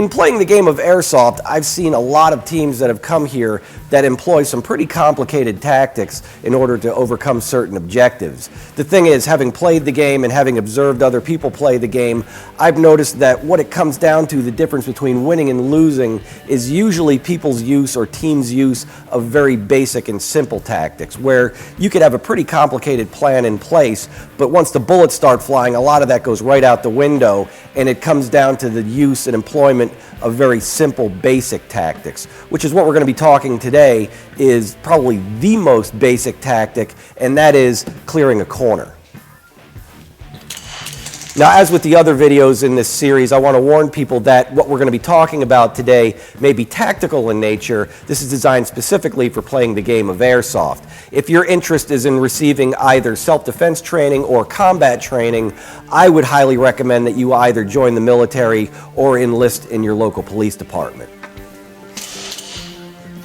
In playing the game of Airsoft, I've seen a lot of teams that have come here that employ some pretty complicated tactics in order to overcome certain objectives. The thing is, having played the game and having observed other people play the game, I've noticed that what it comes down to, the difference between winning and losing, is usually people's use or teams' use of very basic and simple tactics, where you could have a pretty complicated plan in place, but once the bullets start flying, a lot of that goes right out the window, and it comes down to the use and employment of very simple, basic tactics, which is what we're going to be talking today, is probably the most basic tactic, and that is clearing a corner. Now, as with the other videos in this series, I want to warn people that what we're going to be talking about today may be tactical in nature. This is designed specifically for playing the game of Airsoft. If your interest is in receiving either self-defense training or combat training, I would highly recommend that you either join the military or enlist in your local police department.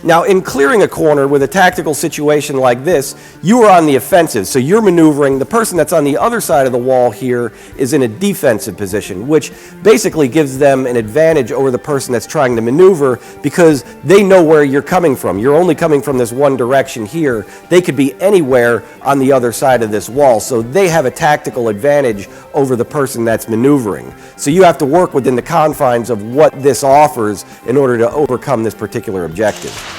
Now, in clearing a corner with a tactical situation like this, you are on the offensive, so you're maneuvering. The person that's on the other side of the wall here is in a defensive position, which basically gives them an advantage over the person that's trying to maneuver because they know where you're coming from. You're only coming from this one direction here. They could be anywhere on the other side of this wall, so they have a tactical advantage over the person that's maneuvering. So you have to work within the confines of what this offers in order to overcome this particular objective.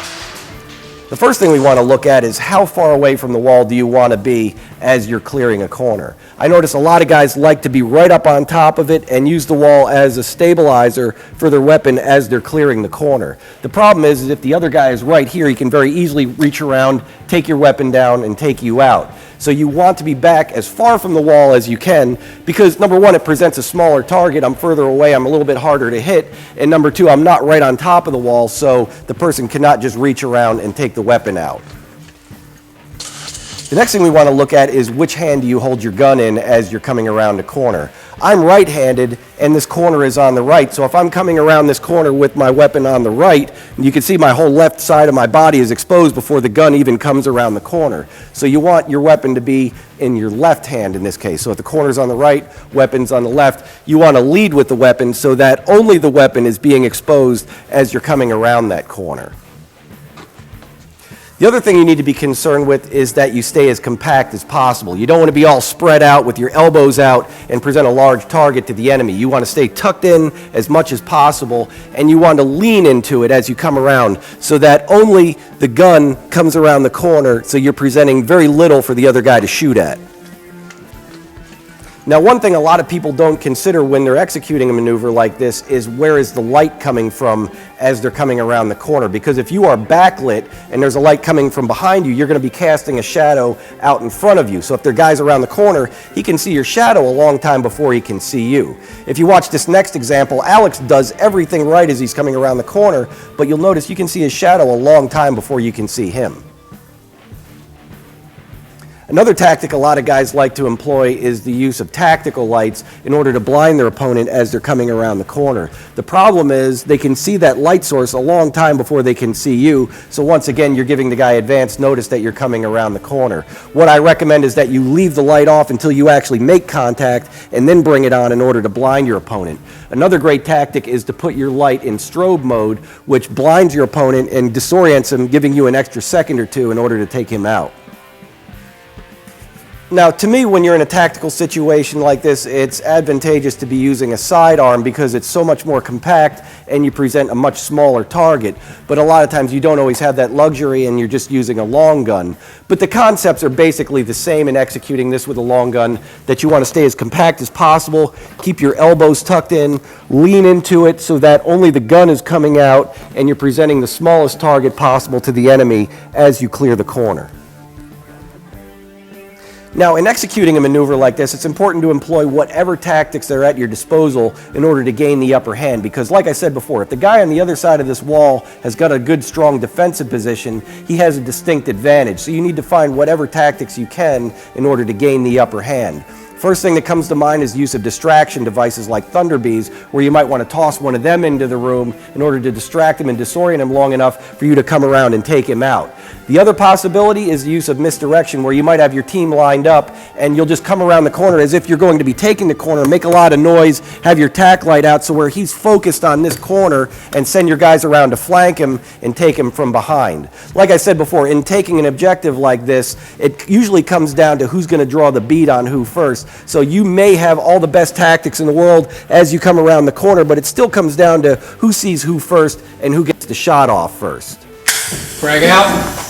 The first thing we want to look at is how far away from the wall do you want to be as you're clearing a corner. I notice a lot of guys like to be right up on top of it and use the wall as a stabilizer for their weapon as they're clearing the corner. The problem is if the other guy is right here, he can very easily reach around, take your weapon down, and take you out. So you want to be back as far from the wall as you can because, number one, it presents a smaller target. I'm further away, I'm a little bit harder to hit. And number two, I'm not right on top of the wall, so the person cannot just reach around and take the weapon out. The next thing we want to look at is which hand do you hold your gun in as you're coming around a corner. I'm right-handed and this corner is on the right, so if I'm coming around this corner with my weapon on the right, you can see my whole left side of my body is exposed before the gun even comes around the corner. So you want your weapon to be in your left hand in this case. So if the corner's on the right, weapon's on the left, you want to lead with the weapon so that only the weapon is being exposed as you're coming around that corner. The other thing you need to be concerned with is that you stay as compact as possible. You don't want to be all spread out with your elbows out and present a large target to the enemy. You want to stay tucked in as much as possible, and you want to lean into it as you come around so that only the gun comes around the corner, so you're presenting very little for the other guy to shoot at. Now, one thing a lot of people don't consider when they're executing a maneuver like this is where is the light coming from as they're coming around the corner. Because if you are backlit and there's a light coming from behind you, you're going to be casting a shadow out in front of you. So if there are guys around the corner, he can see your shadow a long time before he can see you. If you watch this next example, Alex does everything right as he's coming around the corner, but you'll notice you can see his shadow a long time before you can see him. Another tactic a lot of guys like to employ is the use of tactical lights in order to blind their opponent as they're coming around the corner. The problem is they can see that light source a long time before they can see you, so once again you're giving the guy advance notice that you're coming around the corner. What I recommend is that you leave the light off until you actually make contact and then bring it on in order to blind your opponent. Another great tactic is to put your light in strobe mode, which blinds your opponent and disorients him, giving you an extra second or two in order to take him out. Now, to me, when you're in a tactical situation like this, it's advantageous to be using a sidearm because it's so much more compact and you present a much smaller target. But a lot of times you don't always have that luxury and you're just using a long gun. But the concepts are basically the same in executing this with a long gun, that you want to stay as compact as possible, keep your elbows tucked in, lean into it so that only the gun is coming out and you're presenting the smallest target possible to the enemy as you clear the corner. Now, in executing a maneuver like this, it's important to employ whatever tactics are at your disposal in order to gain the upper hand. Because, like I said before, if the guy on the other side of this wall has got a good, strong defensive position, he has a distinct advantage. So you need to find whatever tactics you can in order to gain the upper hand. First thing that comes to mind is the use of distraction devices like Thunderbees, where you might want to toss one of them into the room in order to distract him and disorient him long enough for you to come around and take him out. The other possibility is the use of misdirection, where you might have your team lined up and you'll just come around the corner as if you're going to be taking the corner, make a lot of noise, have your tack light out so where he's focused on this corner, and send your guys around to flank him and take him from behind. Like I said before, in taking an objective like this, it usually comes down to who's going to draw the bead on who first. So you may have all the best tactics in the world as you come around the corner, but it still comes down to who sees who first and who gets the shot off first. Frag out.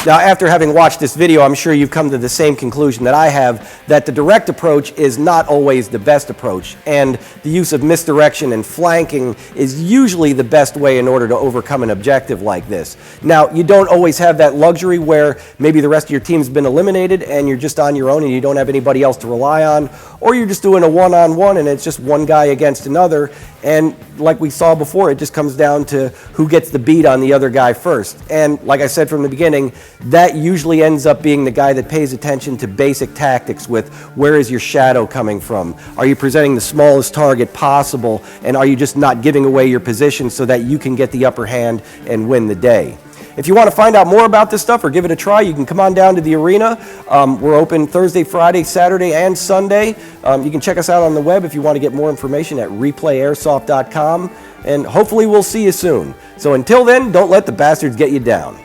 Now, after having watched this video, I'm sure you've come to the same conclusion that I have, that the direct approach is not always the best approach, and the use of misdirection and flanking is usually the best way in order to overcome an objective like this. Now, you don't always have that luxury where maybe the rest of your team's been eliminated and you're just on your own and you don't have anybody else to rely on, or you're just doing a one-on-one and it's just one guy against another, and like we saw before, it just comes down to who gets the beat on the other guy first. And like I said from the beginning, that usually ends up being the guy that pays attention to basic tactics with where is your shadow coming from? Are you presenting the smallest target possible? And are you just not giving away your position so that you can get the upper hand and win the day? If you want to find out more about this stuff or give it a try, you can come on down to the arena. We're open Thursday, Friday, Saturday, and Sunday. You can check us out on the web if you want to get more information at replayairsoft.com. And hopefully we'll see you soon. So until then, don't let the bastards get you down.